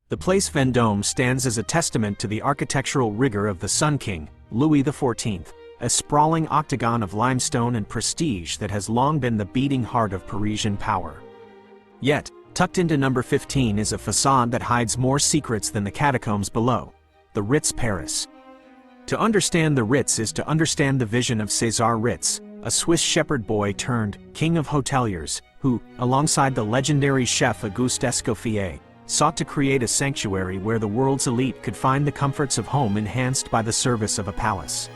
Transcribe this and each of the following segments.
The Place Vendôme stands as a testament to the architectural rigor of the Sun King, Louis XIV, a sprawling octagon of limestone and prestige that has long been the beating heart of Parisian power. Yet, tucked into number 15 is a facade that hides more secrets than the catacombs below: the Ritz Paris. To understand the Ritz is to understand the vision of César Ritz, a Swiss shepherd boy turned king of hoteliers, who, alongside the legendary chef Auguste Escoffier, sought to create a sanctuary where the world's elite could find the comforts of home enhanced by the service of a palace.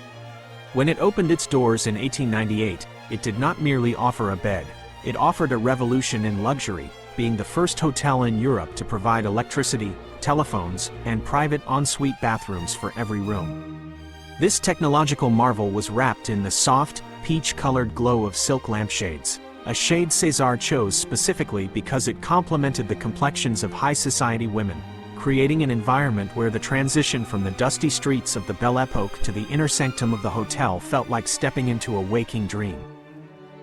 When it opened its doors in 1898, it did not merely offer a bed, it offered a revolution in luxury, being the first hotel in Europe to provide electricity, telephones, and private ensuite bathrooms for every room. This technological marvel was wrapped in the soft, peach-colored glow of silk lampshades, a shade César chose specifically because it complemented the complexions of high society women, creating an environment where the transition from the dusty streets of the Belle Époque to the inner sanctum of the hotel felt like stepping into a waking dream.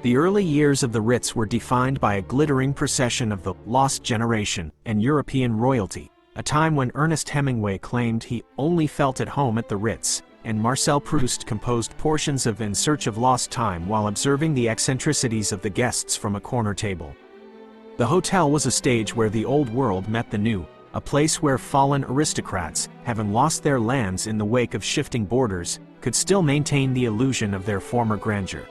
The early years of the Ritz were defined by a glittering procession of the lost generation and European royalty, a time when Ernest Hemingway claimed he only felt at home at the Ritz, and Marcel Proust composed portions of In Search of Lost Time while observing the eccentricities of the guests from a corner table. The hotel was a stage where the old world met the new, a place where fallen aristocrats, having lost their lands in the wake of shifting borders, could still maintain the illusion of their former grandeur.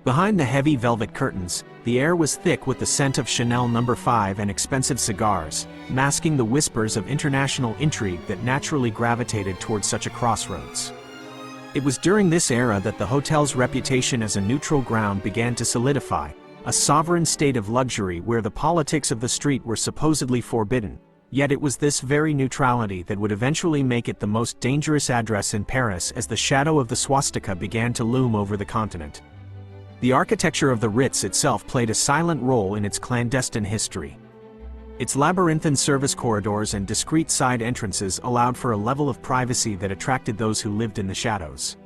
Behind the heavy velvet curtains, the air was thick with the scent of Chanel No. 5 and expensive cigars, masking the whispers of international intrigue that naturally gravitated toward such a crossroads. It was during this era that the hotel's reputation as a neutral ground began to solidify, a sovereign state of luxury where the politics of the street were supposedly forbidden, yet it was this very neutrality that would eventually make it the most dangerous address in Paris as the shadow of the swastika began to loom over the continent. The architecture of the Ritz itself played a silent role in its clandestine history. Its labyrinthine service corridors and discreet side entrances allowed for a level of privacy that attracted those who lived in the shadows.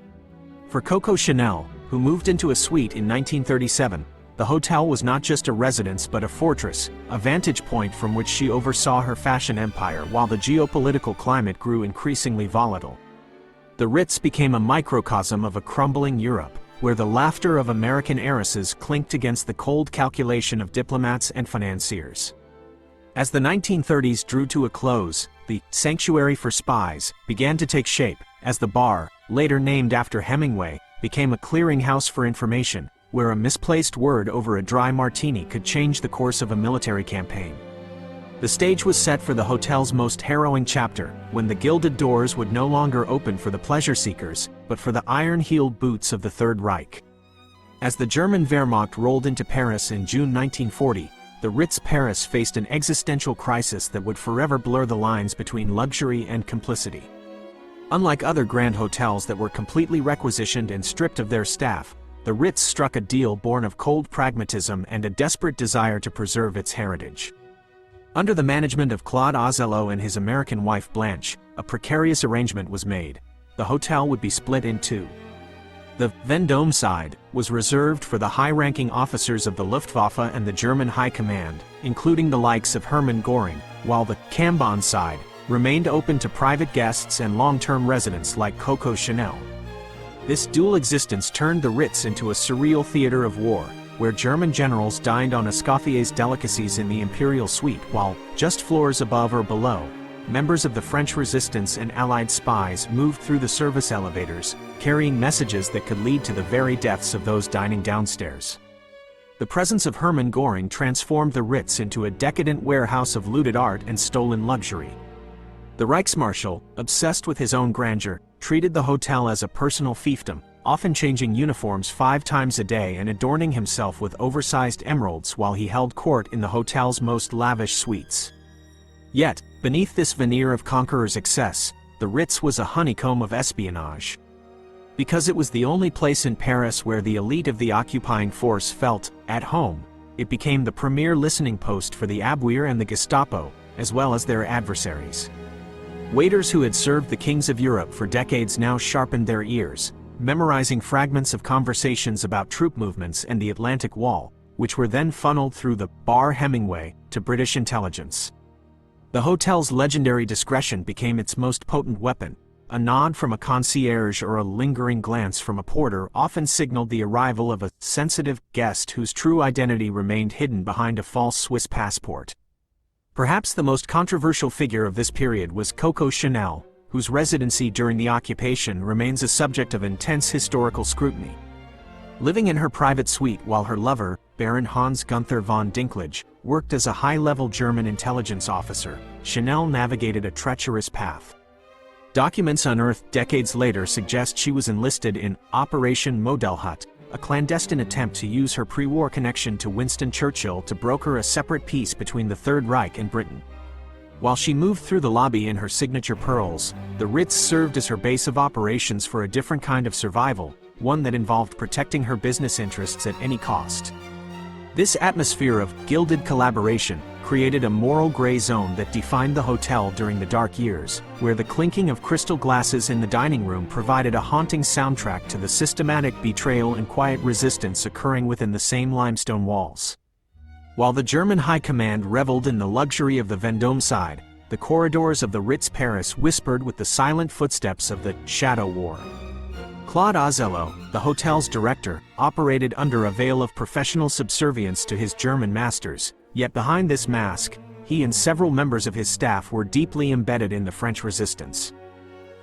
For Coco Chanel, who moved into a suite in 1937, the hotel was not just a residence but a fortress, a vantage point from which she oversaw her fashion empire while the geopolitical climate grew increasingly volatile. The Ritz became a microcosm of a crumbling Europe, where the laughter of American heiresses clinked against the cold calculation of diplomats and financiers. As the 1930s drew to a close, the sanctuary for spies began to take shape, as the bar, later named after Hemingway, became a clearinghouse for information, where a misplaced word over a dry martini could change the course of a military campaign. The stage was set for the hotel's most harrowing chapter, when the gilded doors would no longer open for the pleasure seekers, but for the iron-heeled boots of the Third Reich. As the German Wehrmacht rolled into Paris in June 1940, the Ritz Paris faced an existential crisis that would forever blur the lines between luxury and complicity. Unlike other grand hotels that were completely requisitioned and stripped of their staff, the Ritz struck a deal born of cold pragmatism and a desperate desire to preserve its heritage. Under the management of Claude Ozelot and his American wife Blanche, a precarious arrangement was made. The hotel would be split in two. The Vendôme side was reserved for the high-ranking officers of the Luftwaffe and the German High Command, including the likes of Hermann Göring, while the Cambon side remained open to private guests and long-term residents like Coco Chanel. This dual existence turned the Ritz into a surreal theater of war, where German generals dined on Escoffier's delicacies in the Imperial Suite while, just floors above or below, members of the French resistance and Allied spies moved through the service elevators, carrying messages that could lead to the very deaths of those dining downstairs. The presence of Hermann Göring transformed the Ritz into a decadent warehouse of looted art and stolen luxury. The Reichsmarschall, obsessed with his own grandeur, treated the hotel as a personal fiefdom, often changing uniforms 5 times a day and adorning himself with oversized emeralds while he held court in the hotel's most lavish suites. Yet, beneath this veneer of conqueror's excess, the Ritz was a honeycomb of espionage. Because it was the only place in Paris where the elite of the occupying force felt at home, it became the premier listening post for the Abwehr and the Gestapo, as well as their adversaries. Waiters who had served the kings of Europe for decades now sharpened their ears, memorizing fragments of conversations about troop movements and the Atlantic Wall, which were then funneled through the Bar Hemingway to British intelligence. The hotel's legendary discretion became its most potent weapon. A nod from a concierge or a lingering glance from a porter often signaled the arrival of a sensitive guest whose true identity remained hidden behind a false Swiss passport. Perhaps the most controversial figure of this period was Coco Chanel, whose residency during the occupation remains a subject of intense historical scrutiny. Living in her private suite while her lover, Baron Hans Gunther von Dinklage, worked as a high-level German intelligence officer, Chanel navigated a treacherous path. Documents unearthed decades later suggest she was enlisted in Operation Modellhut, a clandestine attempt to use her pre-war connection to Winston Churchill to broker a separate peace between the Third Reich and Britain. While she moved through the lobby in her signature pearls, the Ritz served as her base of operations for a different kind of survival, one that involved protecting her business interests at any cost. This atmosphere of gilded collaboration created a moral gray zone that defined the hotel during the dark years, where the clinking of crystal glasses in the dining room provided a haunting soundtrack to the systematic betrayal and quiet resistance occurring within the same limestone walls. While the German high command reveled in the luxury of the Vendôme side, the corridors of the Ritz Paris whispered with the silent footsteps of the Shadow War. Claude Ozello, the hotel's director, operated under a veil of professional subservience to his German masters, yet behind this mask, he and several members of his staff were deeply embedded in the French resistance.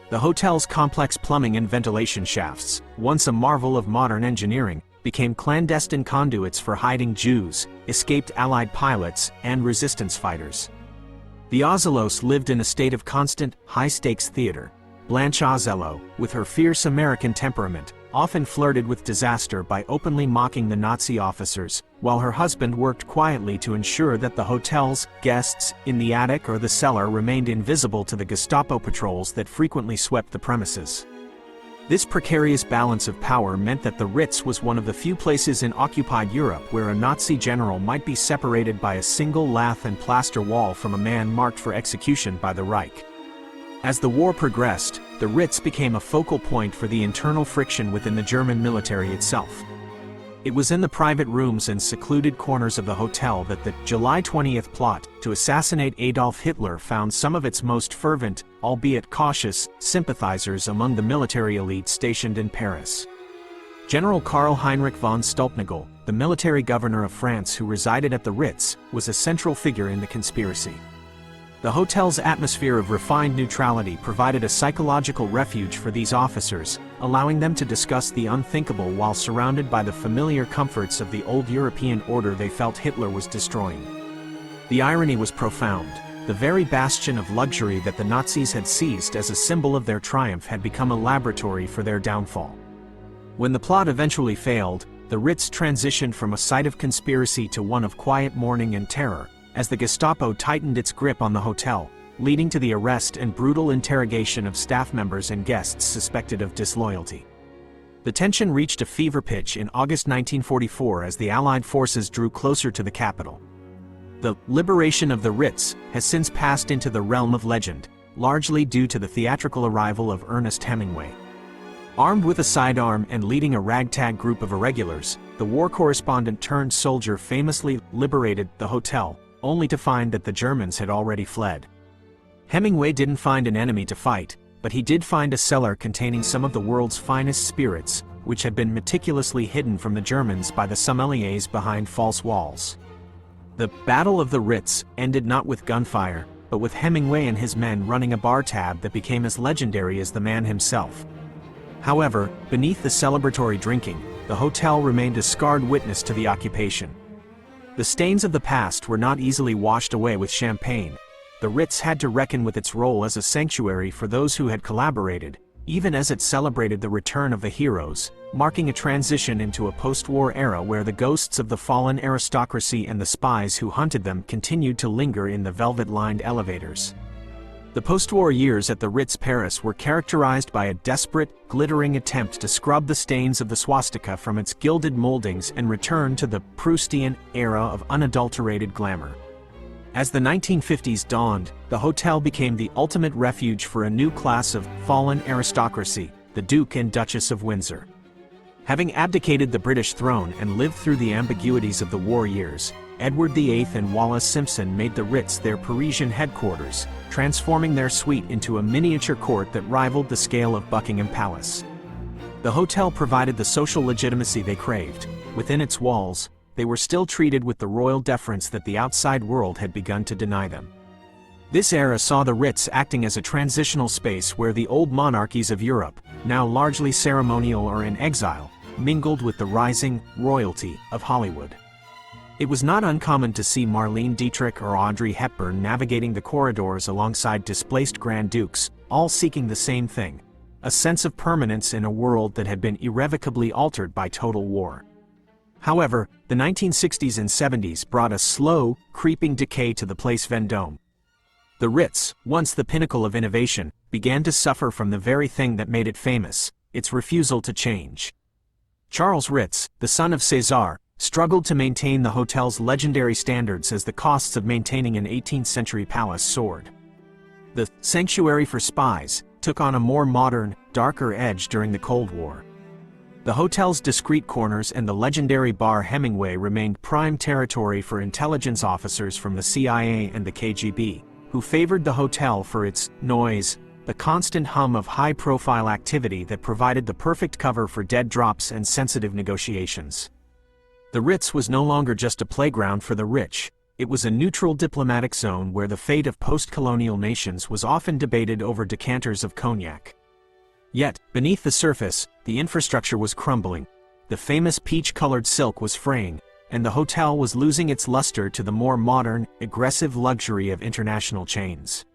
The hotel's complex plumbing and ventilation shafts, once a marvel of modern engineering, became clandestine conduits for hiding Jews, escaped Allied pilots, and resistance fighters. The Ozellos lived in a state of constant, high-stakes theater. Blanche Ozello, with her fierce American temperament, often flirted with disaster by openly mocking the Nazi officers, while her husband worked quietly to ensure that the hotel's guests in the attic or the cellar remained invisible to the Gestapo patrols that frequently swept the premises. This precarious balance of power meant that the Ritz was one of the few places in occupied Europe where a Nazi general might be separated by a single lath and plaster wall from a man marked for execution by the Reich. As the war progressed, the Ritz became a focal point for the internal friction within the German military itself. It was in the private rooms and secluded corners of the hotel that the July 20th plot to assassinate Adolf Hitler found some of its most fervent, albeit cautious, sympathizers among the military elite stationed in Paris. General Karl Heinrich von Stulpnagel, the military governor of France who resided at the Ritz, was a central figure in the conspiracy. The hotel's atmosphere of refined neutrality provided a psychological refuge for these officers, allowing them to discuss the unthinkable while surrounded by the familiar comforts of the old European order they felt Hitler was destroying. The irony was profound. The very bastion of luxury that the Nazis had seized as a symbol of their triumph had become a laboratory for their downfall. When the plot eventually failed, the Ritz transitioned from a site of conspiracy to one of quiet mourning and terror, as the Gestapo tightened its grip on the hotel, leading to the arrest and brutal interrogation of staff members and guests suspected of disloyalty. The tension reached a fever pitch in August 1944 as the Allied forces drew closer to the capital. The liberation of the Ritz has since passed into the realm of legend, largely due to the theatrical arrival of Ernest Hemingway. Armed with a sidearm and leading a ragtag group of irregulars, the war correspondent turned soldier famously liberated the hotel, only to find that the Germans had already fled. Hemingway didn't find an enemy to fight, but he did find a cellar containing some of the world's finest spirits, which had been meticulously hidden from the Germans by the sommeliers behind false walls. The Battle of the Ritz ended not with gunfire, but with Hemingway and his men running a bar tab that became as legendary as the man himself. However, beneath the celebratory drinking, the hotel remained a scarred witness to the occupation. The stains of the past were not easily washed away with champagne. The Ritz had to reckon with its role as a sanctuary for those who had collaborated, even as it celebrated the return of the heroes, marking a transition into a post-war era where the ghosts of the fallen aristocracy and the spies who hunted them continued to linger in the velvet-lined elevators. The post-war years at the Ritz Paris were characterized by a desperate, glittering attempt to scrub the stains of the swastika from its gilded moldings and return to the Proustian era of unadulterated glamour. As the 1950s dawned, the hotel became the ultimate refuge for a new class of fallen aristocracy, the Duke and Duchess of Windsor. Having abdicated the British throne and lived through the ambiguities of the war years, Edward VIII and Wallace Simpson made the Ritz their Parisian headquarters, transforming their suite into a miniature court that rivaled the scale of Buckingham Palace. The hotel provided the social legitimacy they craved. Within its walls, they were still treated with the royal deference that the outside world had begun to deny them. This era saw the Ritz acting as a transitional space where the old monarchies of Europe, now largely ceremonial or in exile, mingled with the rising royalty of Hollywood. It was not uncommon to see Marlene Dietrich or Audrey Hepburn navigating the corridors alongside displaced Grand Dukes, all seeking the same thing: a sense of permanence in a world that had been irrevocably altered by total war. However, the 1960s and 70s brought a slow, creeping decay to the Place Vendôme. The Ritz, once the pinnacle of innovation, began to suffer from the very thing that made it famous: its refusal to change. Charles Ritz, the son of César, struggled to maintain the hotel's legendary standards as the costs of maintaining an 18th-century palace soared. The sanctuary for spies took on a more modern, darker edge during the Cold War. The hotel's discreet corners and the legendary bar Hemingway remained prime territory for intelligence officers from the CIA and the KGB, who favored the hotel for its noise, the constant hum of high-profile activity that provided the perfect cover for dead drops and sensitive negotiations. The Ritz was no longer just a playground for the rich. It was a neutral diplomatic zone where the fate of post-colonial nations was often debated over decanters of cognac. Yet, beneath the surface, the infrastructure was crumbling. The famous peach-colored silk was fraying, and the hotel was losing its luster to the more modern, aggressive luxury of international chains.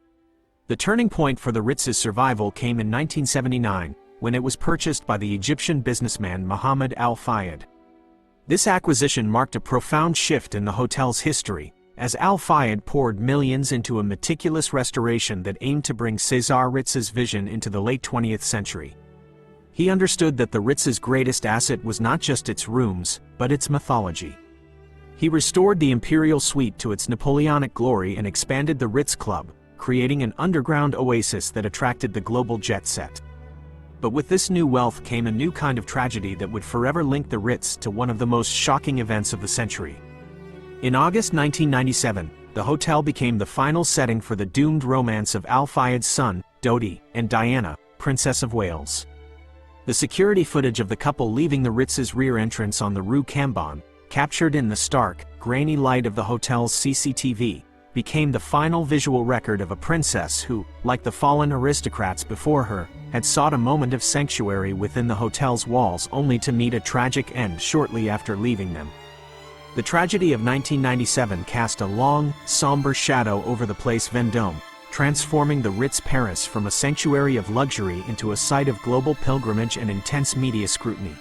The turning point for the Ritz's survival came in 1979, when it was purchased by the Egyptian businessman Mohammed Al-Fayed. This acquisition marked a profound shift in the hotel's history, as Al-Fayed poured millions into a meticulous restoration that aimed to bring César Ritz's vision into the late 20th century. He understood that the Ritz's greatest asset was not just its rooms, but its mythology. He restored the imperial suite to its Napoleonic glory and expanded the Ritz Club, creating an underground oasis that attracted the global jet set. But with this new wealth came a new kind of tragedy that would forever link the Ritz to one of the most shocking events of the century. In August 1997, the hotel became the final setting for the doomed romance of Al-Fayed's son, Dodi, and Diana, Princess of Wales. The security footage of the couple leaving the Ritz's rear entrance on the Rue Cambon, captured in the stark, grainy light of the hotel's CCTV, became the final visual record of a princess who, like the fallen aristocrats before her, had sought a moment of sanctuary within the hotel's walls only to meet a tragic end shortly after leaving them. The tragedy of 1997 cast a long, somber shadow over the Place Vendôme, transforming the Ritz Paris from a sanctuary of luxury into a site of global pilgrimage and intense media scrutiny.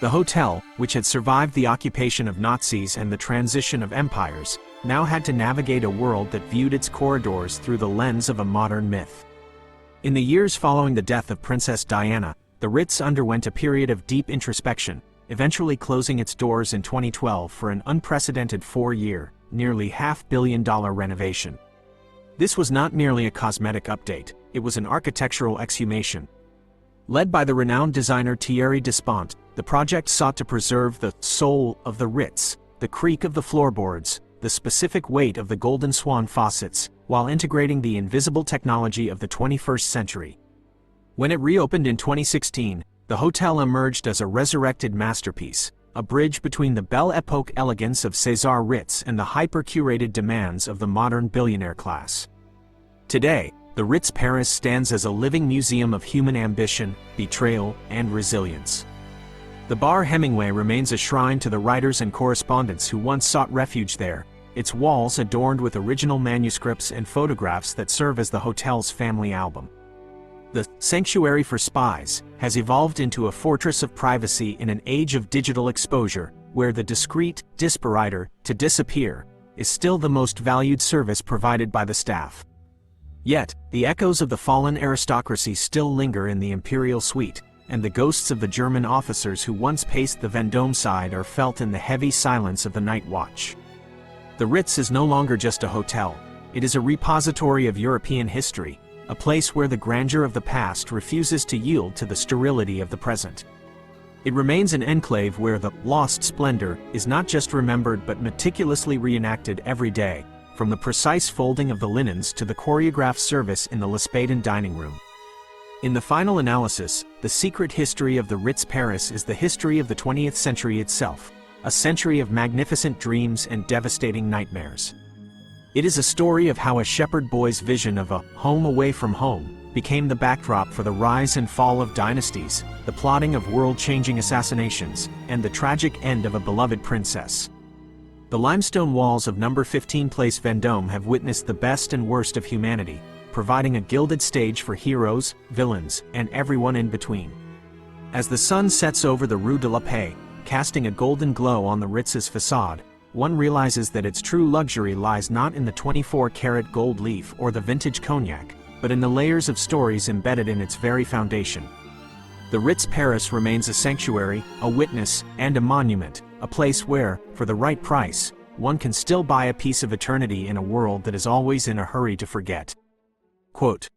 The hotel, which had survived the occupation of Nazis and the transition of empires, now had to navigate a world that viewed its corridors through the lens of a modern myth. In the years following the death of Princess Diana, the Ritz underwent a period of deep introspection, eventually closing its doors in 2012 for an unprecedented 4-year, nearly $500 million renovation. This was not merely a cosmetic update, it was an architectural exhumation. Led by the renowned designer Thierry Despont, the project sought to preserve the soul of the Ritz, the creak of the floorboards, the specific weight of the golden swan faucets, while integrating the invisible technology of the 21st century. When it reopened in 2016, the hotel emerged as a resurrected masterpiece, a bridge between the Belle Epoque elegance of César Ritz and the hyper-curated demands of the modern billionaire class. Today, the Ritz Paris stands as a living museum of human ambition, betrayal, and resilience. The bar Hemingway remains a shrine to the writers and correspondents who once sought refuge there, its walls adorned with original manuscripts and photographs that serve as the hotel's family album. The sanctuary for spies has evolved into a fortress of privacy in an age of digital exposure, where the discreet disparator, to disappear, is still the most valued service provided by the staff. Yet, the echoes of the fallen aristocracy still linger in the imperial suite, and the ghosts of the German officers who once paced the Vendôme side are felt in the heavy silence of the night watch. The Ritz is no longer just a hotel, it is a repository of European history, a place where the grandeur of the past refuses to yield to the sterility of the present. It remains an enclave where the lost splendor is not just remembered but meticulously reenacted every day, from the precise folding of the linens to the choreographed service in the Lesbaden dining room. In the final analysis, the secret history of the Ritz Paris is the history of the 20th century itself, a century of magnificent dreams and devastating nightmares. It is a story of how a shepherd boy's vision of a home away from home became the backdrop for the rise and fall of dynasties, the plotting of world-changing assassinations, and the tragic end of a beloved princess. The limestone walls of No. 15 Place Vendôme have witnessed the best and worst of humanity, providing a gilded stage for heroes, villains, and everyone in between. As the sun sets over the Rue de la Paix, casting a golden glow on the Ritz's facade, one realizes that its true luxury lies not in the 24-karat gold leaf or the vintage cognac, but in the layers of stories embedded in its very foundation. The Ritz Paris remains a sanctuary, a witness, and a monument, a place where, for the right price, one can still buy a piece of eternity in a world that is always in a hurry to forget. Quote,